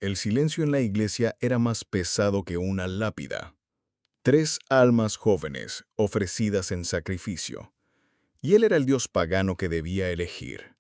El silencio en la iglesia era más pesado que una lápida. 3 almas jóvenes ofrecidas en sacrificio, y él era el dios pagano que debía elegir.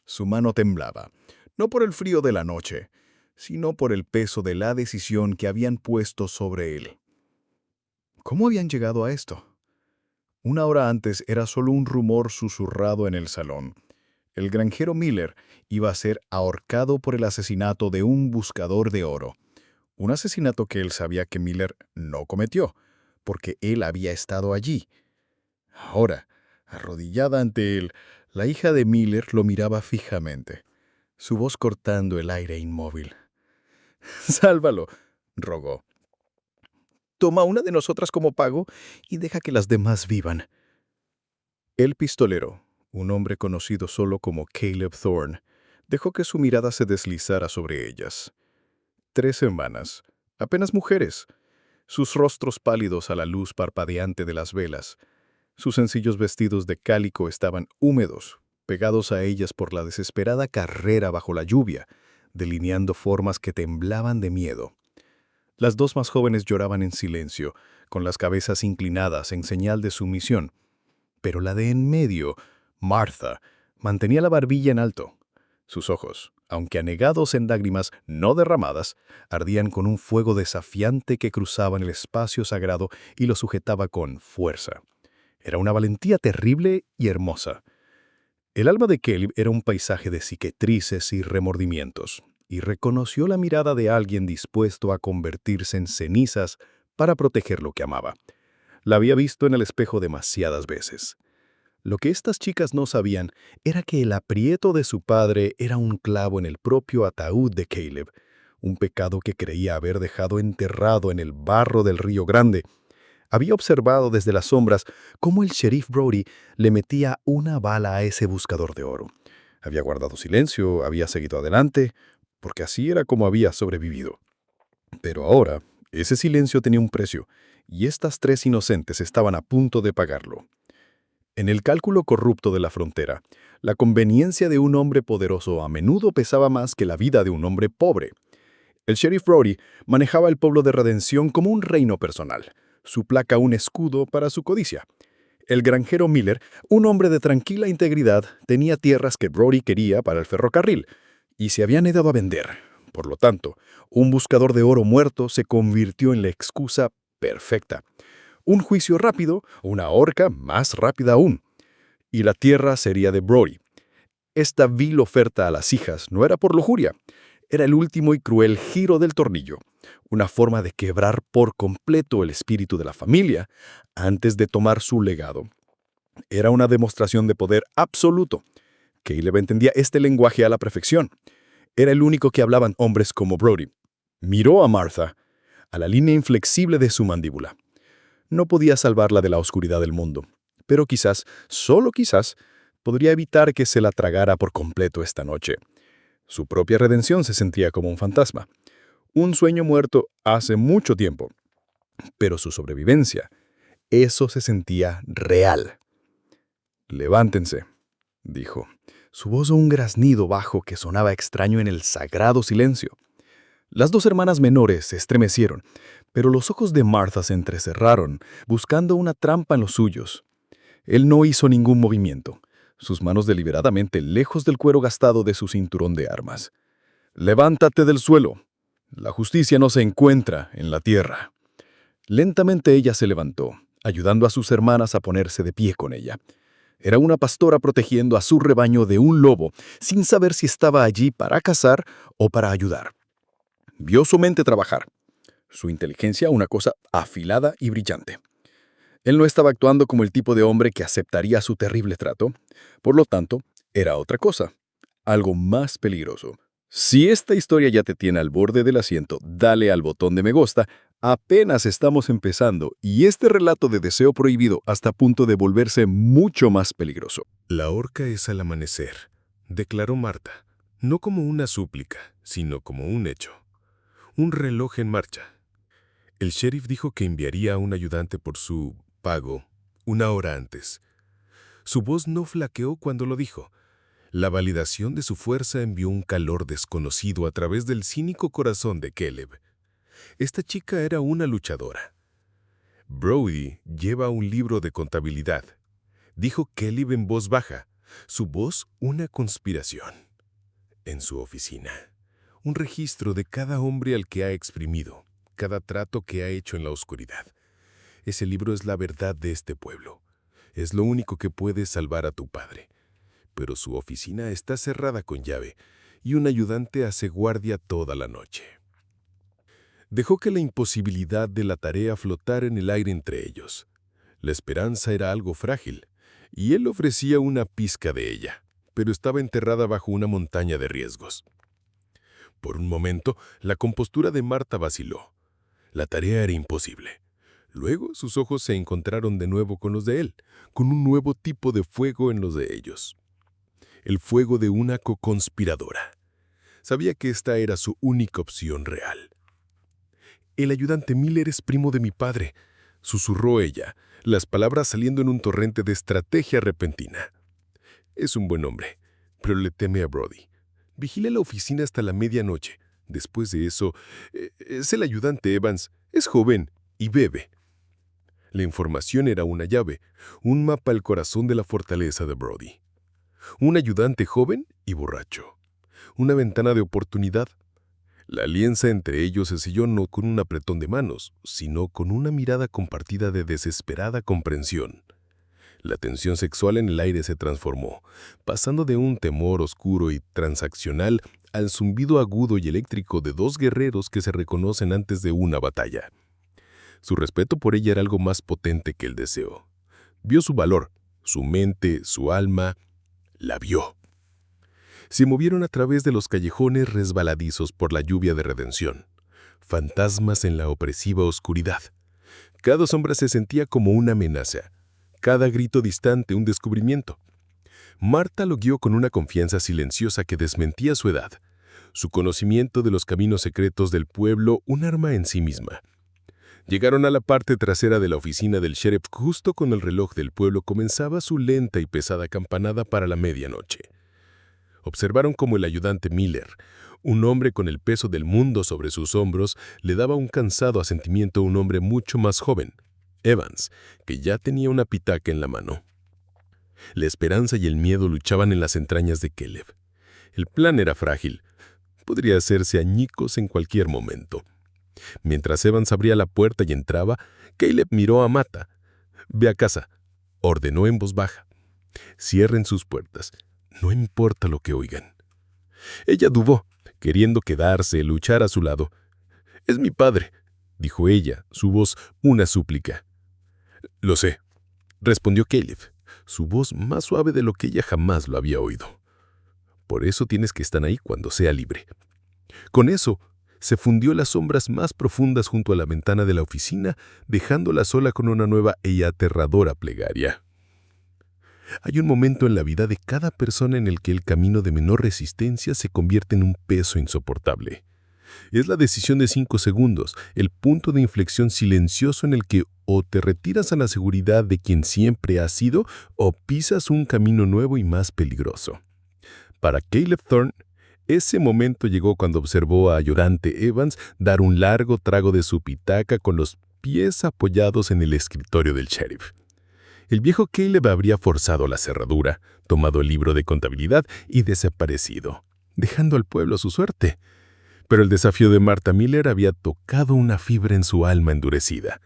Su mano temblaba, no por el frío de la noche, sino por el peso de la decisión que habían puesto sobre él. ¿Cómo habían llegado a esto? Una hora antes era solo un rumor susurrado en el salón. El granjero Miller iba a ser ahorcado por el asesinato de un buscador de oro. Un asesinato que él sabía que Miller no cometió, porque él había estado allí. Ahora, arrodillada ante él, la hija de Miller lo miraba fijamente, su voz cortando el aire inmóvil. «Sálvalo», rogó. «Toma una de nosotras como pago y deja que las demás vivan». El pistolero, un hombre conocido solo como Caleb Thorne, dejó que su mirada se deslizara sobre ellas. 3 hermanas, apenas mujeres, sus rostros pálidos a la luz parpadeante de las velas. Sus sencillos vestidos de cálico estaban húmedos, pegados a ellas por la desesperada carrera bajo la lluvia, delineando formas que temblaban de miedo. Las 2 más jóvenes lloraban en silencio, con las cabezas inclinadas en señal de sumisión, pero la de en medio, Martha, mantenía la barbilla en alto. Sus ojos, aunque anegados en lágrimas no derramadas, ardían con un fuego desafiante que cruzaba el espacio sagrado y lo sujetaba con fuerza. Era una valentía terrible y hermosa. El alma de Caleb era un paisaje de cicatrices y remordimientos, y reconoció la mirada de alguien dispuesto a convertirse en cenizas para proteger lo que amaba. La había visto en el espejo demasiadas veces. Lo que estas chicas no sabían era que el aprieto de su padre era un clavo en el propio ataúd de Caleb, un pecado que creía haber dejado enterrado en el barro del Río Grande. Había observado desde las sombras cómo el sheriff Brody le metía una bala a ese buscador de oro. Había guardado silencio, había seguido adelante, porque así era como había sobrevivido. Pero ahora, ese silencio tenía un precio, y estas 3 inocentes estaban a punto de pagarlo. En el cálculo corrupto de la frontera, la conveniencia de un hombre poderoso a menudo pesaba más que la vida de un hombre pobre. El sheriff Brody manejaba el pueblo de Redención como un reino personal, su placa un escudo para su codicia. El granjero Miller, un hombre de tranquila integridad, tenía tierras que Brody quería para el ferrocarril, y se habían dado a vender. Por lo tanto, un buscador de oro muerto se convirtió en la excusa perfecta. Un juicio rápido, una horca más rápida aún. Y la tierra sería de Brody. Esta vil oferta a las hijas no era por lujuria. Era el último y cruel giro del tornillo, una forma de quebrar por completo el espíritu de la familia antes de tomar su legado. Era una demostración de poder absoluto. Caleb entendía este lenguaje a la perfección. Era el único que hablaban hombres como Brody. Miró a Martha, a la línea inflexible de su mandíbula. No podía salvarla de la oscuridad del mundo, pero quizás, solo quizás, podría evitar que se la tragara por completo esta noche. Su propia redención se sentía como un fantasma, un sueño muerto hace mucho tiempo, pero su sobrevivencia, eso se sentía real. «Levántense», dijo, su voz un graznido bajo que sonaba extraño en el sagrado silencio. Las 2 hermanas menores se estremecieron, pero los ojos de Martha se entrecerraron, buscando una trampa en los suyos. Él no hizo ningún movimiento, sus manos deliberadamente lejos del cuero gastado de su cinturón de armas. «Levántate del suelo. La justicia no se encuentra en la tierra». Lentamente ella se levantó, ayudando a sus hermanas a ponerse de pie con ella. Era una pastora protegiendo a su rebaño de un lobo, sin saber si estaba allí para cazar o para ayudar. Vio su mente trabajar, su inteligencia una cosa afilada y brillante. Él no estaba actuando como el tipo de hombre que aceptaría su terrible trato. Por lo tanto, era otra cosa, algo más peligroso. Si esta historia ya te tiene al borde del asiento, dale al botón de me gusta. Apenas estamos empezando y este relato de deseo prohibido hasta a punto de volverse mucho más peligroso. La horca es al amanecer, declaró Marta, no como una súplica, sino como un hecho. Un reloj en marcha. El sheriff dijo que enviaría a un ayudante por su pago 1 hora antes. Su voz no flaqueó cuando lo dijo. La validación de su fuerza envió un calor desconocido a través del cínico corazón de Caleb. Esta chica era una luchadora. Brody lleva un libro de contabilidad, dijo Caleb en voz baja, su voz una conspiración. En su oficina, un registro de cada hombre al que ha exprimido, cada trato que ha hecho en la oscuridad. Ese libro es la verdad de este pueblo. Es lo único que puede salvar a tu padre. Pero su oficina está cerrada con llave y un ayudante hace guardia toda la noche. Dejó que la imposibilidad de la tarea flotara en el aire entre ellos. La esperanza era algo frágil, y él ofrecía una pizca de ella, pero estaba enterrada bajo una montaña de riesgos. Por un momento, la compostura de Marta vaciló. La tarea era imposible. Luego, sus ojos se encontraron de nuevo con los de él, con un nuevo tipo de fuego en los de ellos. El fuego de una co-conspiradora. Sabía que esta era su única opción real. «El ayudante Miller es primo de mi padre», susurró ella, las palabras saliendo en un torrente de estrategia repentina. «Es un buen hombre, pero le teme a Brody. Vigila la oficina hasta la medianoche. Después de eso, es el ayudante Evans. Es joven y bebe». La información era una llave, un mapa al corazón de la fortaleza de Brody. Un ayudante joven y borracho. Una ventana de oportunidad. La alianza entre ellos se selló no con un apretón de manos, sino con una mirada compartida de desesperada comprensión. La tensión sexual en el aire se transformó, pasando de un temor oscuro y transaccional al zumbido agudo y eléctrico de dos guerreros que se reconocen antes de una batalla. Su respeto por ella era algo más potente que el deseo. Vio su valor, su mente, su alma. La vio. Se movieron a través de los callejones resbaladizos por la lluvia de redención. Fantasmas en la opresiva oscuridad. Cada sombra se sentía como una amenaza. Cada grito distante un descubrimiento. Marta lo guió con una confianza silenciosa que desmentía su edad. Su conocimiento de los caminos secretos del pueblo, un arma en sí misma. Llegaron a la parte trasera de la oficina del sheriff justo cuando el reloj del pueblo comenzaba su lenta y pesada campanada para la medianoche. Observaron cómo el ayudante Miller, un hombre con el peso del mundo sobre sus hombros, le daba un cansado asentimiento a un hombre mucho más joven, Evans, que ya tenía una pitaca en la mano. La esperanza y el miedo luchaban en las entrañas de Caleb. El plan era frágil. Podría hacerse añicos en cualquier momento. Mientras Evans abría la puerta y entraba, Caleb miró a Marta. «Ve a casa», ordenó en voz baja. «Cierren sus puertas. No importa lo que oigan». Ella dudó, queriendo quedarse, luchar a su lado. «Es mi padre», dijo ella, su voz una súplica. «Lo sé», respondió Caleb, su voz más suave de lo que ella jamás lo había oído. «Por eso tienes que estar ahí cuando sea libre». Con eso, se fundió las sombras más profundas junto a la ventana de la oficina, dejándola sola con una nueva y aterradora plegaria. Hay un momento en la vida de cada persona en el que el camino de menor resistencia se convierte en un peso insoportable. Es la decisión de 5 segundos, el punto de inflexión silencioso en el que o te retiras a la seguridad de quien siempre has sido o pisas un camino nuevo y más peligroso. Para Caleb Thorne, ese momento llegó cuando observó a ayudante Evans dar un largo trago de su pitaca con los pies apoyados en el escritorio del sheriff. El viejo Caleb habría forzado la cerradura, tomado el libro de contabilidad y desaparecido, dejando al pueblo a su suerte. Pero el desafío de Marta Miller había tocado una fibra en su alma endurecida.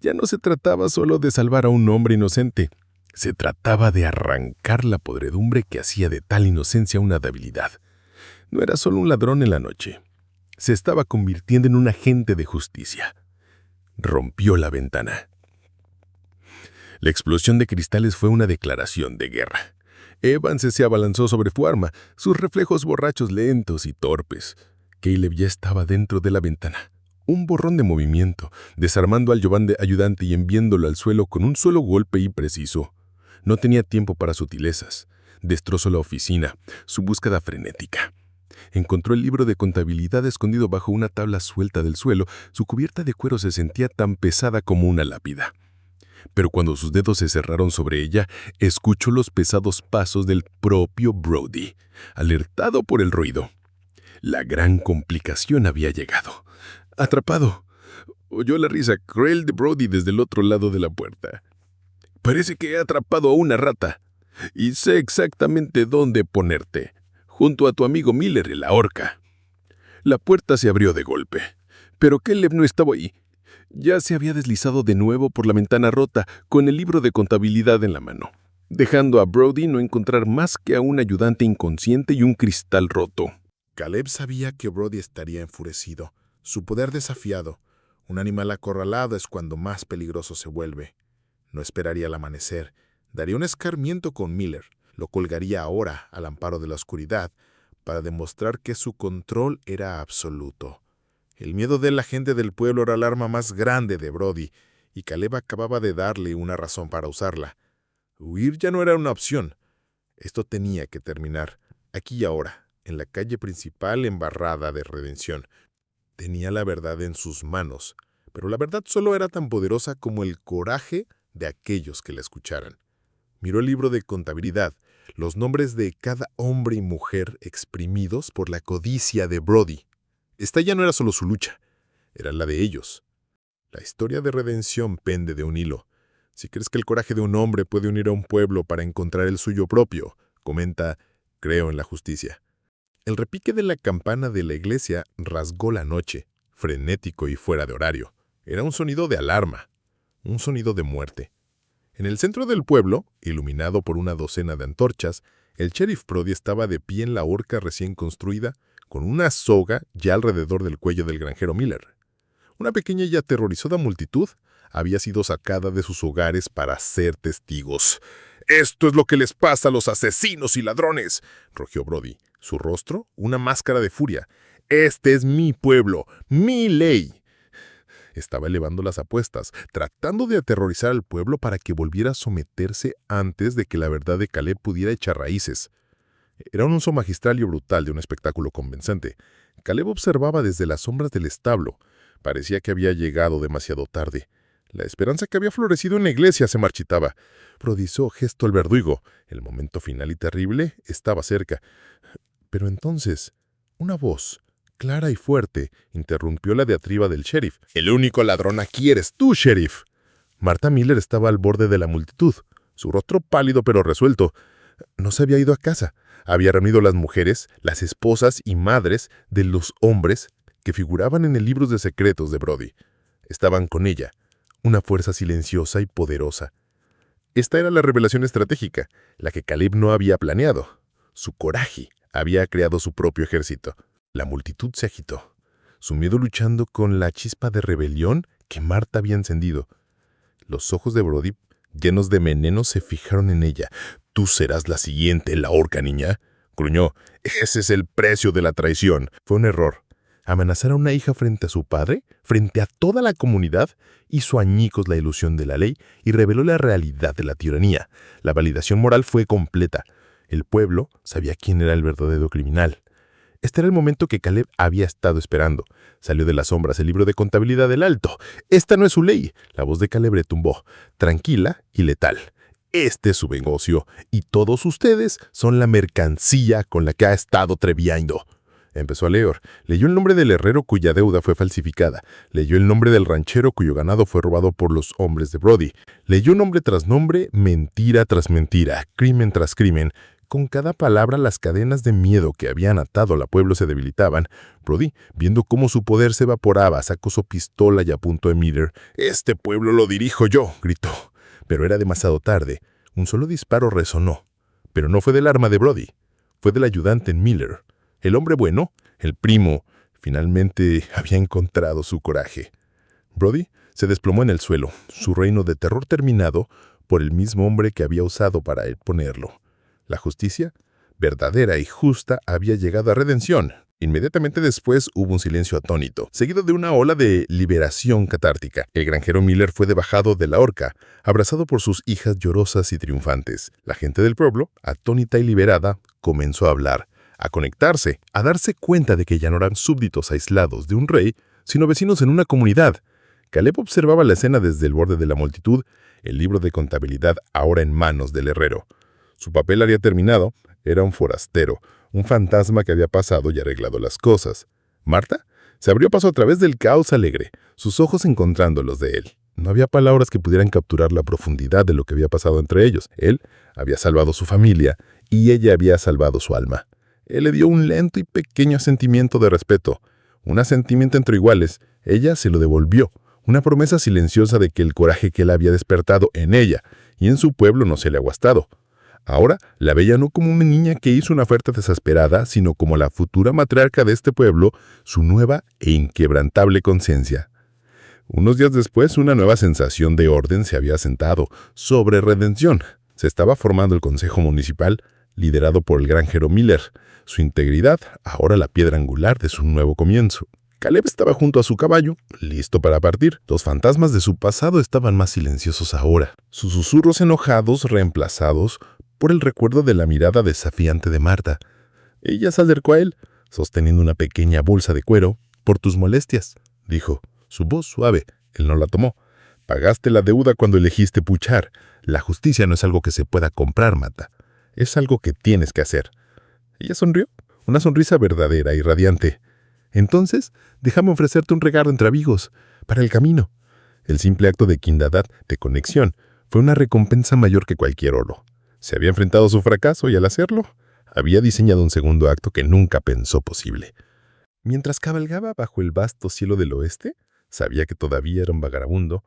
Ya no se trataba solo de salvar a un hombre inocente. Se trataba de arrancar la podredumbre que hacía de tal inocencia una debilidad. No era solo un ladrón en la noche. Se estaba convirtiendo en un agente de justicia. Rompió la ventana. La explosión de cristales fue una declaración de guerra. Evans se abalanzó sobre su arma, sus reflejos borrachos lentos y torpes. Caleb ya estaba dentro de la ventana. Un borrón de movimiento, desarmando al ayudante y enviándolo al suelo con un solo golpe y preciso. No tenía tiempo para sutilezas. Destrozó la oficina, su búsqueda frenética. Encontró el libro de contabilidad escondido bajo una tabla suelta del suelo. Su cubierta de cuero se sentía tan pesada como una lápida. pero cuando sus dedos se cerraron sobre ella, escuchó los pesados pasos del propio Brody, alertado por el ruido. La gran complicación había llegado. ¡Atrapado! Oyó la risa cruel de Brody desde el otro lado de la puerta. «Parece que he atrapado a una rata, y sé exactamente dónde ponerte, junto a tu amigo Miller en la horca». La puerta se abrió de golpe, pero Caleb no estaba ahí. Ya se había deslizado de nuevo por la ventana rota, con el libro de contabilidad en la mano, dejando a Brody no encontrar más que a un ayudante inconsciente y un cristal roto. Caleb sabía que Brody estaría enfurecido, su poder desafiado. Un animal acorralado es cuando más peligroso se vuelve. No esperaría el amanecer. Daría un escarmiento con Miller. Lo colgaría ahora al amparo de la oscuridad para demostrar que su control era absoluto. El miedo de la gente del pueblo era el arma más grande de Brody, y Caleb acababa de darle una razón para usarla. Huir ya no era una opción. Esto tenía que terminar, aquí y ahora, en la calle principal embarrada de Redención. Tenía la verdad en sus manos, pero la verdad solo era tan poderosa como el coraje de aquellos que la escucharan. Miró el libro de contabilidad, los nombres de cada hombre y mujer exprimidos por la codicia de Brody. Esta ya no era solo su lucha, era la de ellos. La historia de redención pende de un hilo. Si crees que el coraje de un hombre puede unir a un pueblo para encontrar el suyo propio, comenta, creo en la justicia. El repique de la campana de la iglesia rasgó la noche, frenético y fuera de horario. Era un sonido de alarma, un sonido de muerte. En el centro del pueblo, iluminado por una docena de antorchas, el sheriff Brody estaba de pie en la horca recién construida, con una soga ya alrededor del cuello del granjero Miller. Una pequeña y aterrorizada multitud había sido sacada de sus hogares para ser testigos. «Esto es lo que les pasa a los asesinos y ladrones», rugió Brody, su rostro una máscara de furia. «Este es mi pueblo, mi ley». Estaba elevando las apuestas, tratando de aterrorizar al pueblo para que volviera a someterse antes de que la verdad de Caleb pudiera echar raíces. Era un uso magistral y brutal de un espectáculo convincente. Caleb observaba desde las sombras del establo. Parecía que había llegado demasiado tarde. La esperanza que había florecido en la iglesia se marchitaba. Prodizó gesto al verdugo. El momento final y terrible estaba cerca. Pero entonces, una voz, clara y fuerte, interrumpió la diatriba del sheriff. «El único ladrón aquí eres tú, sheriff». Martha Miller estaba al borde de la multitud, su rostro pálido pero resuelto. No se había ido a casa. Había reunido a las mujeres, las esposas y madres de los hombres que figuraban en el libro de secretos de Brody. Estaban con ella, una fuerza silenciosa y poderosa. Esta era la revelación estratégica, la que Caleb no había planeado. Su coraje había creado su propio ejército. La multitud se agitó, su miedo luchando con la chispa de rebelión que Marta había encendido. Los ojos de Brody, llenos de veneno, se fijaron en ella. «Tú serás la siguiente en la horca, niña», gruñó. «Ese es el precio de la traición». Fue un error. Amenazar a una hija frente a su padre, frente a toda la comunidad, hizo añicos la ilusión de la ley y reveló la realidad de la tiranía. La validación moral fue completa. El pueblo sabía quién era el verdadero criminal. Este era el momento que Caleb había estado esperando. Salió de las sombras el libro de contabilidad del alto. «Esta no es su ley». La voz de Caleb retumbó, tranquila y letal. «Este es su negocio, y todos ustedes son la mercancía con la que ha estado treviando». Empezó a leer. Leyó el nombre del herrero cuya deuda fue falsificada. Leyó el nombre del ranchero cuyo ganado fue robado por los hombres de Brody. Leyó nombre tras nombre, mentira tras mentira, crimen tras crimen. Con cada palabra las cadenas de miedo que habían atado al pueblo se debilitaban. Brody, viendo cómo su poder se evaporaba, sacó su pistola y apuntó a Miller. «Este pueblo lo dirijo yo», gritó. Pero era demasiado tarde. Un solo disparo resonó. Pero no fue del arma de Brody. Fue del ayudante en Miller. El hombre bueno, el primo, finalmente había encontrado su coraje. Brody se desplomó en el suelo, su reino de terror terminado por el mismo hombre que había usado para ponerlo. La justicia, verdadera y justa, había llegado a redención. Inmediatamente después hubo un silencio atónito, seguido de una ola de liberación catártica. El granjero Miller fue debajado de la horca, abrazado por sus hijas llorosas y triunfantes. La gente del pueblo, atónita y liberada, comenzó a hablar, a conectarse, a darse cuenta de que ya no eran súbditos aislados de un rey, sino vecinos en una comunidad. Caleb observaba la escena desde el borde de la multitud, el libro de contabilidad ahora en manos del herrero. Su papel había terminado, era un forastero, un fantasma que había pasado y arreglado las cosas. Marta se abrió paso a través del caos alegre, sus ojos encontrando los de él. No había palabras que pudieran capturar la profundidad de lo que había pasado entre ellos. Él había salvado su familia y ella había salvado su alma. Él le dio un lento y pequeño asentimiento de respeto, un asentimiento entre iguales. Ella se lo devolvió, una promesa silenciosa de que el coraje que él había despertado en ella y en su pueblo no se le ha aguastado. Ahora la veía no como una niña que hizo una oferta desesperada, sino como la futura matriarca de este pueblo, su nueva e inquebrantable conciencia. Unos días después, una nueva sensación de orden se había asentado sobre redención. Se estaba formando el Consejo Municipal, liderado por el granjero Miller. Su integridad, ahora la piedra angular de su nuevo comienzo. Caleb estaba junto a su caballo, listo para partir. Los fantasmas de su pasado estaban más silenciosos ahora, sus susurros enojados reemplazados por el recuerdo de la mirada desafiante de Marta. Ella se acercó a él, sosteniendo una pequeña bolsa de cuero. «Por tus molestias», dijo, su voz suave. Él no la tomó. «Pagaste la deuda cuando elegiste puchar. La justicia no es algo que se pueda comprar, Marta. Es algo que tienes que hacer». Ella sonrió, una sonrisa verdadera y radiante. «Entonces, déjame ofrecerte un regalo entre amigos, para el camino». El simple acto de kindadad, de conexión, fue una recompensa mayor que cualquier oro. Se había enfrentado a su fracaso y al hacerlo, había diseñado un segundo acto que nunca pensó posible. Mientras cabalgaba bajo el vasto cielo del oeste, sabía que todavía era un vagabundo,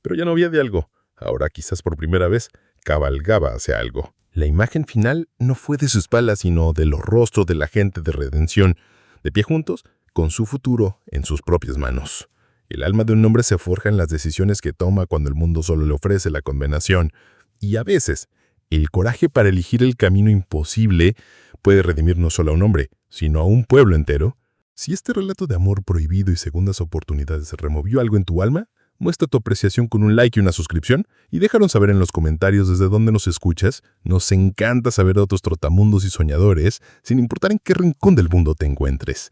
pero ya no había de algo. Ahora, quizás por primera vez, cabalgaba hacia algo. La imagen final no fue de sus palas, sino de los rostros de la gente de redención, de pie juntos, con su futuro en sus propias manos. El alma de un hombre se forja en las decisiones que toma cuando el mundo solo le ofrece la condenación, y a veces, el coraje para elegir el camino imposible puede redimir no solo a un hombre, sino a un pueblo entero. Si este relato de amor prohibido y segundas oportunidades removió algo en tu alma, muestra tu apreciación con un like y una suscripción y déjanos saber en los comentarios desde dónde nos escuchas. Nos encanta saber de otros trotamundos y soñadores, sin importar en qué rincón del mundo te encuentres.